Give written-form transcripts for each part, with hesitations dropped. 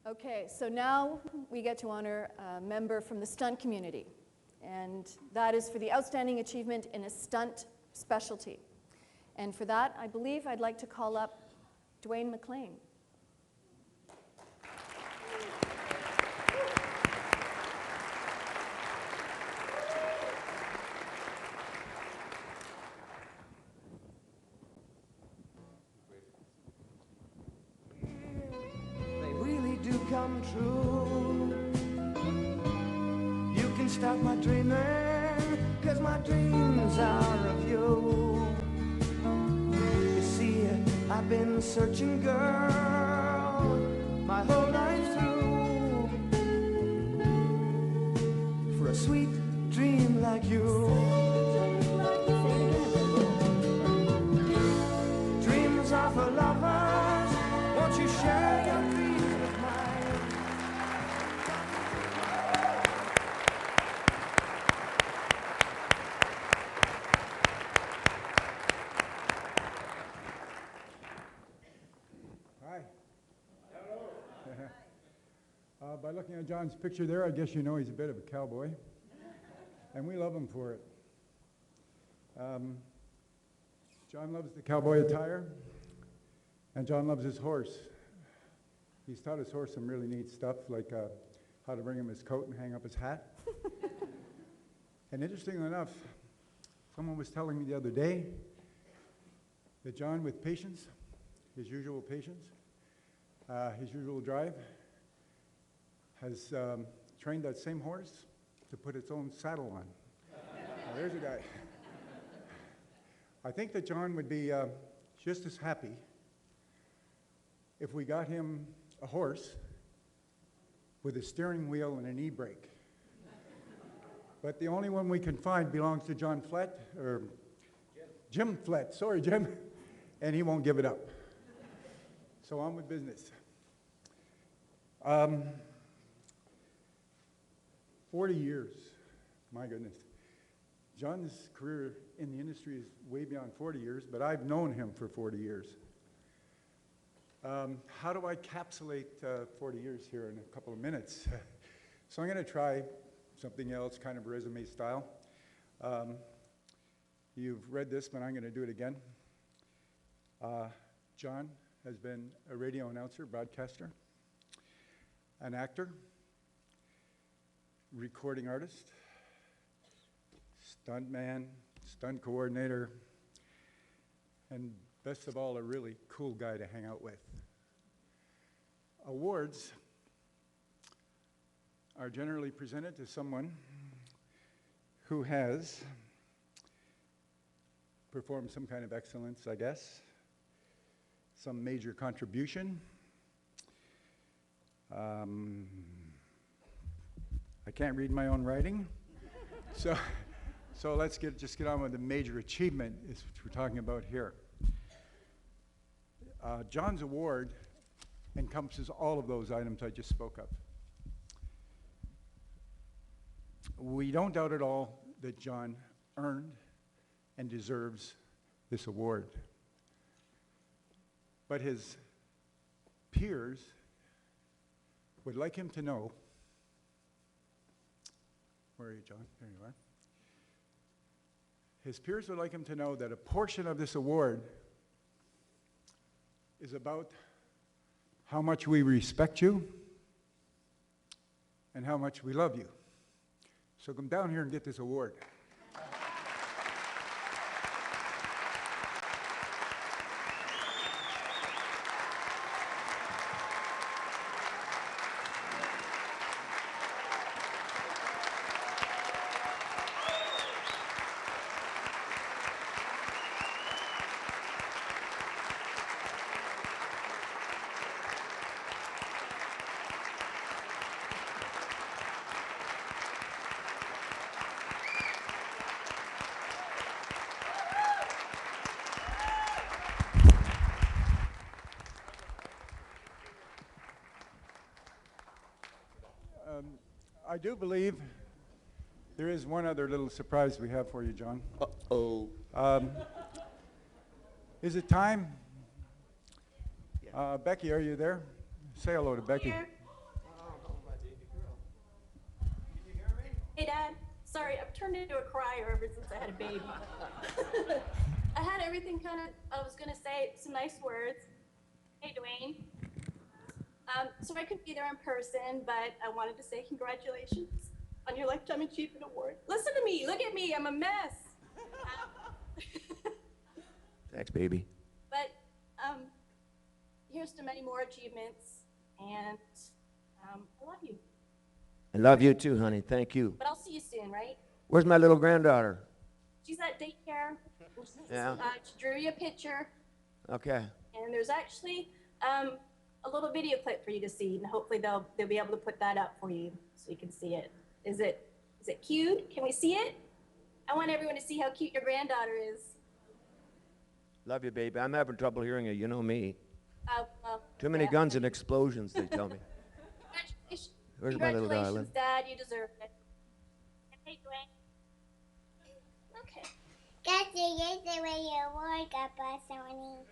Okay, so now we get to honor a member from the stunt community, and that is for the outstanding achievement in a stunt specialty. And for that, I believe I'd like to call up Dwayne McLean. Come true. You can stop my dreaming, 'cause my dreams are of you. You see, I've been searching, girl, my whole life through, for a sweet dream like you. Dreams are for lovers, won't you share your dreams? By looking at John's picture there, I guess you know he's a bit of a cowboy, and we love him for it. John loves the cowboy attire, and John loves his horse. He's taught his horse some really neat stuff, like how to bring him his coat and hang up his hat. And interestingly enough, someone was telling me the other day that John, with patience, his usual patience, his usual drive, has trained that same horse to put its own saddle on. Now, there's a guy. I think that John would be just as happy if we got him a horse with a steering wheel and an e-brake. But the only one we can find belongs to John Flett, or Jim Flett, sorry Jim, and he won't give it up. So on with business. 40 years, my goodness. John's career in the industry is way beyond 40 years, but I've known him for 40 years. How do I encapsulate 40 years here in a couple of minutes? So I'm going to try something else, kind of resume style. You've read this, but I'm going to do it again. John has been a radio announcer, broadcaster, an actor, recording artist, stunt man, stunt coordinator, and best of all, a really cool guy to hang out with. Awards are generally presented to someone who has performed some kind of excellence, I guess, some major contribution. I can't read my own writing, so let's just get on with the major achievement is what we're talking about here. John's award encompasses all of those items I just spoke of. We don't doubt at all that John earned and deserves this award. But his peers would like him to know, where are you, John? There you are. His peers would like him to know that a portion of this award is about how much we respect you and how much we love you. So come down here and get this award. I do believe there is one other little surprise we have for you, John. Uh-oh. Is it time? Yeah. Becky, are you there? Say hello to Becky. Here. Sorry, I've turned into a crier ever since I had a baby. I had everything I was gonna say some nice words. Hey, Dwayne. So I couldn't be there in person, but I wanted to say congratulations on your Lifetime Achievement Award. Listen to me, look at me, I'm a mess. Thanks, baby. But here's to many more achievements, and I love you. I love you too, honey. Thank you. But I'll see you soon, right? Where's my little granddaughter? She's at daycare. Yeah. She drew you a picture, Okay. and there's actually a little video clip for you to see, and hopefully they'll be able to put that up for you so you can see it. Is it cute? Can we see it? I want everyone to see how cute your granddaughter is. Love you, baby. I'm having trouble hearing you. You know me. Well, Too many yeah. guns and explosions, they tell me. Congratulations, Where's my little darling? Dad. You deserve it. And hey, Dwayne. Okay. That's the way you work, Papa Sony.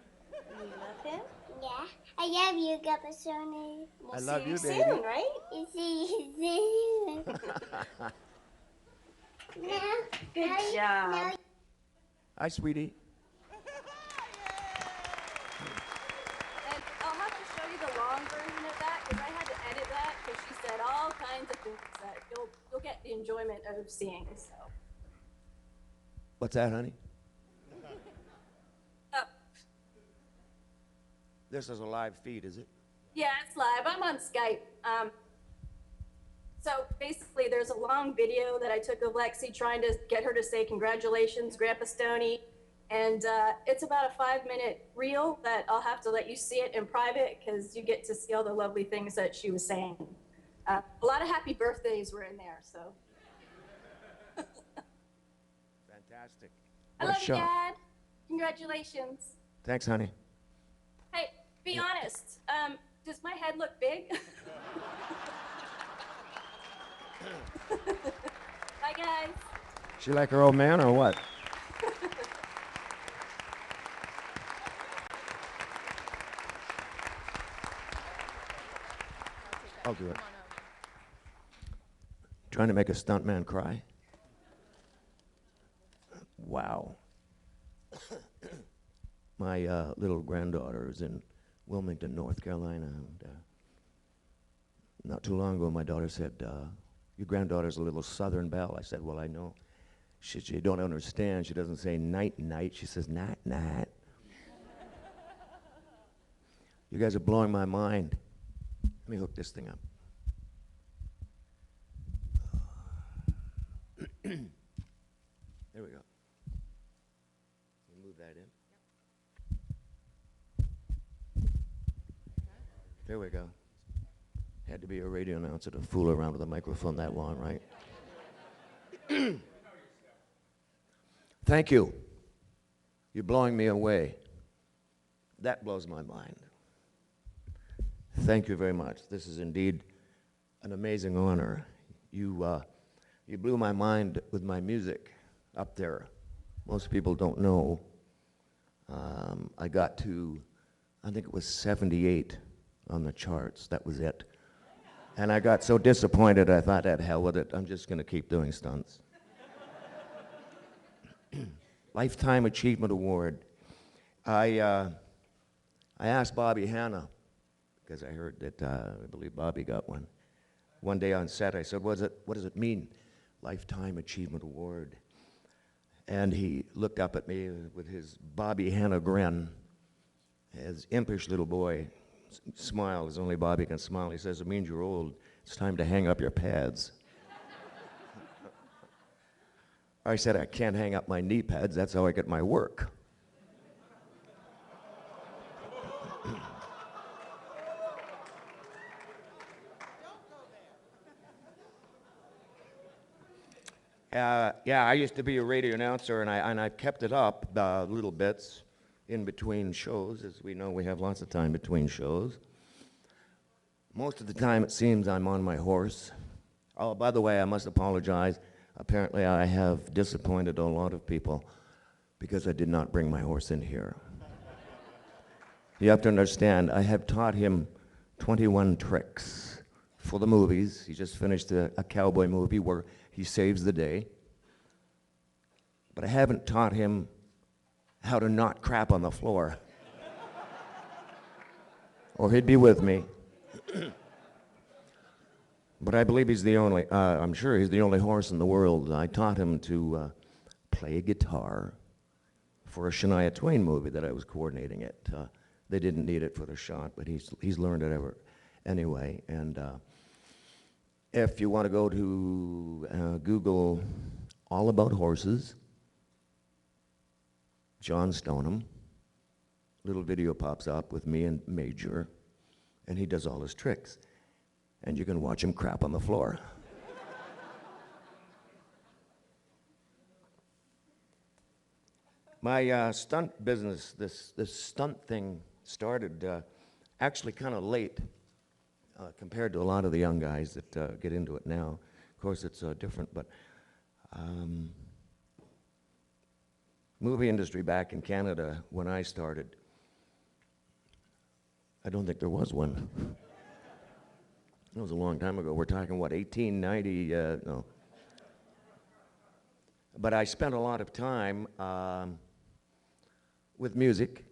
You love him? Yeah, I love you, Papa Sony. We'll I love see you, soon, baby. right? You see you soon. Good job. Hi, sweetie. And I'll have to show you the long version of that because I had to edit that because she said all kinds of things that you'll get the enjoyment of seeing. So. What's that, honey? Oh, This is a live feed, is it? yeah, it's live. I'm on Skype. So basically, there's a long video that I took of Lexi trying to get her to say congratulations, Grandpa Stony. And it's about a 5-minute reel that I'll have to let you see it in private because you get to see all the lovely things that she was saying. A lot of happy birthdays were in there, so. Fantastic. I What a love you, shot. Dad. Congratulations. Thanks, honey. Hey, be honest. Does my head look big? Bye, guys. She like her old man or what? I'll do it. Trying to make a stuntman cry? Wow. My little granddaughter is in Wilmington, North Carolina, and not too long ago my daughter said, your granddaughter's a little Southern belle. I said, well, I know. She don't understand. She doesn't say night, night. She says night, night. You guys are blowing my mind. Let me hook this thing up. There we go. Move that in. There we go. Had to be a radio announcer to fool around with a microphone that long, right? Thank you. You're blowing me away. That blows my mind. Thank you very much. This is indeed an amazing honor. You blew my mind with my music up there. Most people don't know. I got to, I think it was 78 on the charts. That was it. And I got so disappointed, I thought, "At hell with it. I'm just going to keep doing stunts." Lifetime Achievement Award. I asked Bobby Hanna, because I heard that I believe Bobby got one. One day on set, I said, what does it mean, Lifetime Achievement Award? And he looked up at me with his Bobby Hanna grin, his impish little boy smile, as only Bobby can smile. He says, it means you're old. It's time to hang up your pads. I said, I can't hang up my knee pads. That's how I get my work. Yeah, I used to be a radio announcer, and I've kept it up little bits in between shows. As we know, we have lots of time between shows. Most of the time, it seems I'm on my horse. Oh, by the way, I must apologize. Apparently, I have disappointed a lot of people because I did not bring my horse in here. You have to understand, I have taught him 21 tricks for the movies. He just finished a cowboy movie where he saves the day. But I haven't taught him how to not crap on the floor. Or he'd be with me. But I believe he's the only, I'm sure he's the only horse in the world. I taught him to play guitar for a Shania Twain movie that I was coordinating it. They didn't need it for the shot, but he's learned it anyway. And if you want to go to Google all about horses, John Stoneham, little video pops up with me and Major, and he does all his tricks. And you can watch him crap on the floor. My stunt business, this stunt thing started actually kind of late compared to a lot of the young guys that get into it now. Of course, it's different, but movie industry back in Canada, when I started, I don't think there was one. That was a long time ago. We're talking, what, 1890? No. But I spent a lot of time with music.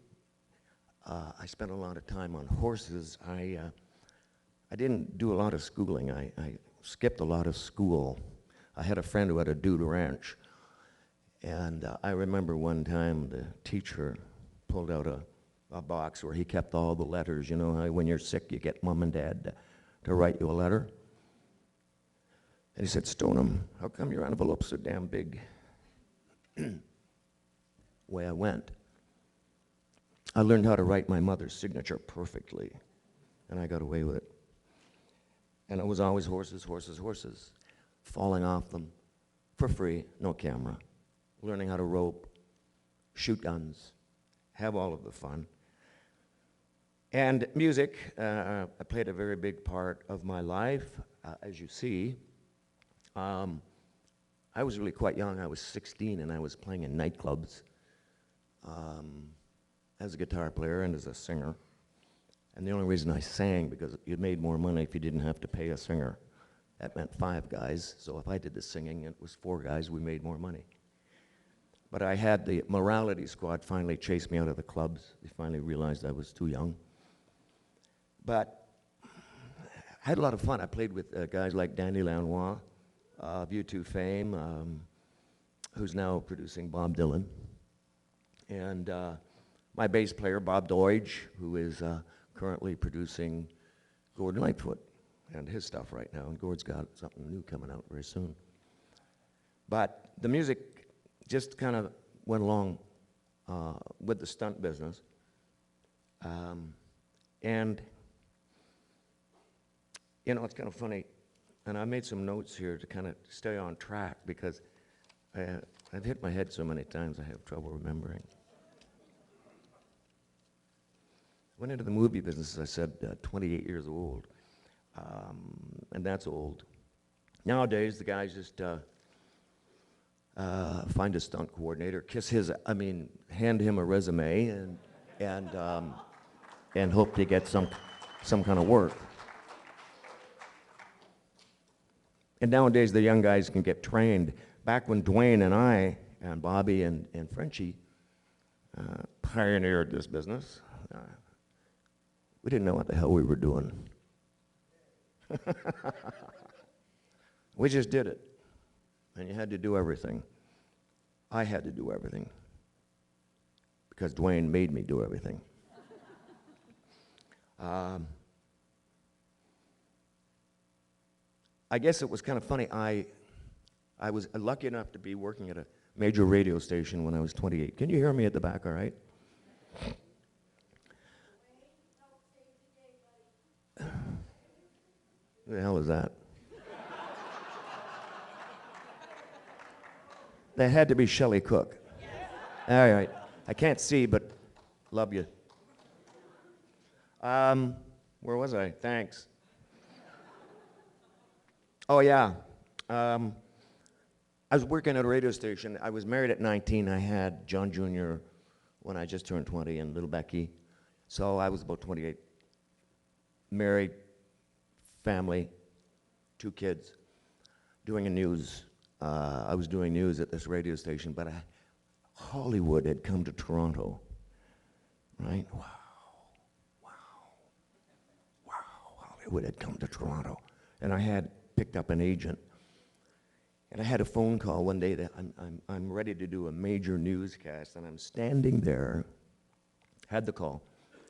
I spent a lot of time on horses. I didn't do a lot of schooling. I skipped a lot of school. I had a friend who had a dude ranch. And I remember one time the teacher pulled out a box where he kept all the letters. You know how when you're sick you get mom and dad to write you a letter? And he said, "Stoneham, how come your envelope's so damn big?" Way I went. I learned how to write my mother's signature perfectly, and I got away with it. And it was always horses, horses, horses, falling off them for free, no camera, learning how to rope, shoot guns, have all of the fun. And music played a very big part of my life, as you see. I was really quite young. I was 16, and I was playing in nightclubs as a guitar player and as a singer. And the only reason I sang, because you made more money if you didn't have to pay a singer. That meant 5 guys, so if I did the singing, it was 4 guys, we made more money. But I had the morality squad finally chase me out of the clubs. They finally realized I was too young. But I had a lot of fun. I played with guys like Danny Lanois, of U2 fame, who's now producing Bob Dylan. And my bass player, Bob Deutsch, who is currently producing Gordon Lightfoot and his stuff right now. And Gord's got something new coming out very soon. But the music just kind of went along with the stunt business. And, you know, it's kind of funny, and I made some notes here to kind of stay on track because I've hit my head so many times I have trouble remembering. Went into the movie business, as I said, 28 years old, and that's old. Nowadays, the guys just find a stunt coordinator, hand him a resume, and hope to get some kind of work. And nowadays, the young guys can get trained. Back when Dwayne and I, and Bobby and Frenchie pioneered this business, we didn't know what the hell we were doing. We just did it. And you had to do everything. I had to do everything. Because Dwayne made me do everything. I guess it was kind of funny. I was lucky enough to be working at a major radio station when I was 28. Can you hear me at the back all right? Who the hell is that? That had to be Shelley Cook. All right. I can't see, but love you. Where was I? Thanks. Oh, yeah. I was working at a radio station. I was married at 19. I had John Jr. when I just turned 20 and little Becky. So I was about 28. Married, family, 2 kids, doing a news I was doing news at this radio station, but Hollywood had come to Toronto, right? Wow, Hollywood had come to Toronto. And I had picked up an agent. And I had a phone call one day that I'm ready to do a major newscast, and I'm standing there, had the call,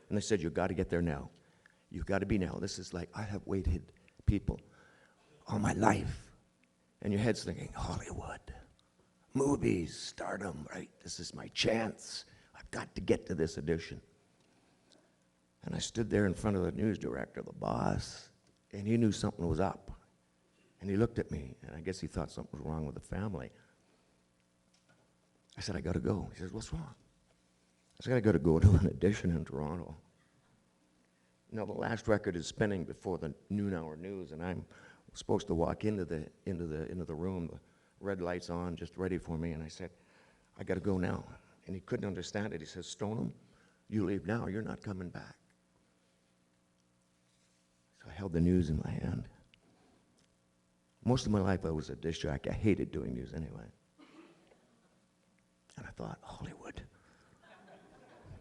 and they said, you've got to get there now. You've got to be now. This is like, I have waited, people, all my life. And your head's thinking, Hollywood, movies, stardom, right? This is my chance. I've got to get to this audition. And I stood there in front of the news director, the boss, and he knew something was up. And he looked at me, and I guess he thought something was wrong with the family. I said, I got to go. He says, what's wrong? I said, I got to go to an audition in Toronto. You know, the last record is spinning before the noon hour news, and I'm supposed to walk into the room, the red lights on, just ready for me, and I said, I got to go now. And he couldn't understand it. He says, Stoneham, you leave now, you're not coming back. So I held the news in my hand. Most of my life I was a disc jockey. I hated doing news anyway. And I thought, Hollywood,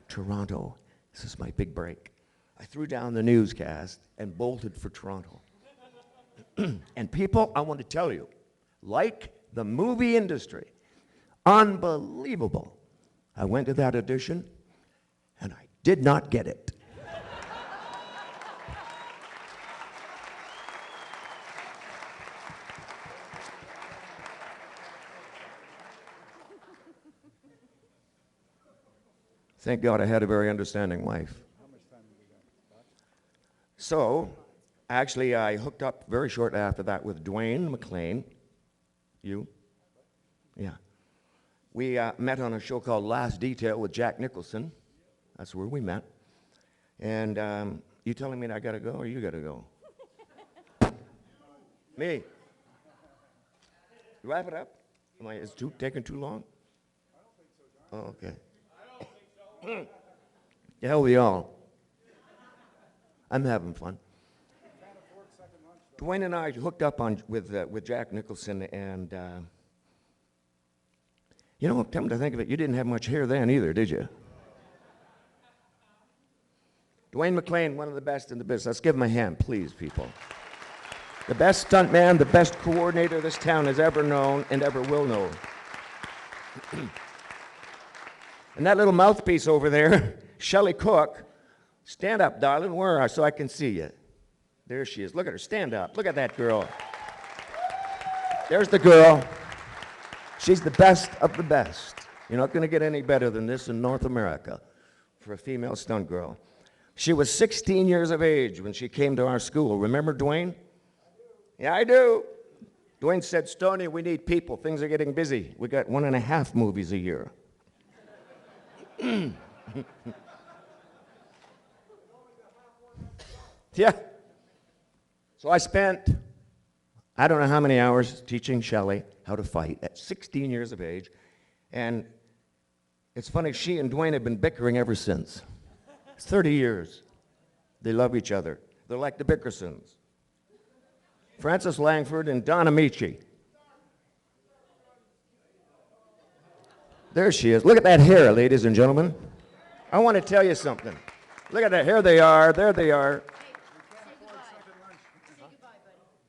Toronto, this is my big break. I threw down the newscast and bolted for Toronto. And people, I want to tell you, like the movie industry, unbelievable. I went to that audition, and I did not get it. Thank God I had a very understanding wife. So, actually, I hooked up very shortly after that with Dwayne McLean. You? Yeah. We met on a show called Last Detail with Jack Nicholson. That's where we met. And you telling me that I got to go, or you got to go? Me. Wrap it up? Is it taking too long? I don't think so, John. Oh, okay. The hell we all. I'm having fun. Dwayne and I hooked up with Jack Nicholson, and you know, come to think of it, you didn't have much hair then either, did you? Dwayne McLean, one of the best in the business. Let's give him a hand, please, people. The best stuntman, the best coordinator this town has ever known and ever will know. And that little mouthpiece over there, Shelley Cook, stand up, darling, where are you, so I can see you. There she is. Look at her. Stand up. Look at that girl. There's the girl. She's the best of the best. You're not going to get any better than this in North America for a female stunt girl. She was 16 years of age when she came to our school. Remember Dwayne? Yeah, I do. Dwayne said, Stony, we need people. Things are getting busy. We got 1.5 movies a year. Yeah. So I spent, I don't know how many hours teaching Shelley how to fight at 16 years of age. And it's funny, she and Dwayne have been bickering ever since. It's 30 years. They love each other. They're like the Bickersons. Frances Langford and Don Amici. There she is. Look at that hair, ladies and gentlemen. I want to tell you something. Look at that. Here they are. There they are.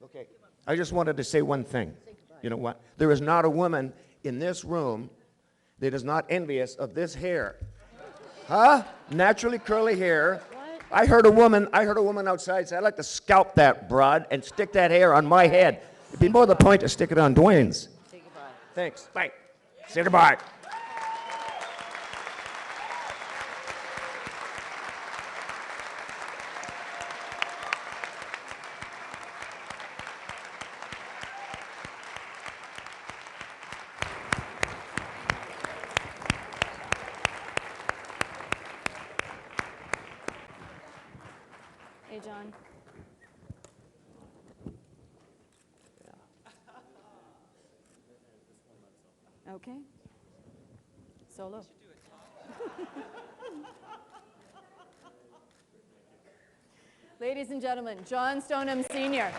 Okay. I just wanted to say one thing. You know what? There is not a woman in this room that is not envious of this hair. Huh? Naturally curly hair. I heard a woman outside say, I'd like to scalp that broad and stick that hair on my head. It'd be more the point to stick it on Dwayne's. Say goodbye. Thanks. Bye. Say goodbye. Hey, John. Okay. Solo. Ladies and gentlemen, John Stoneham Sr.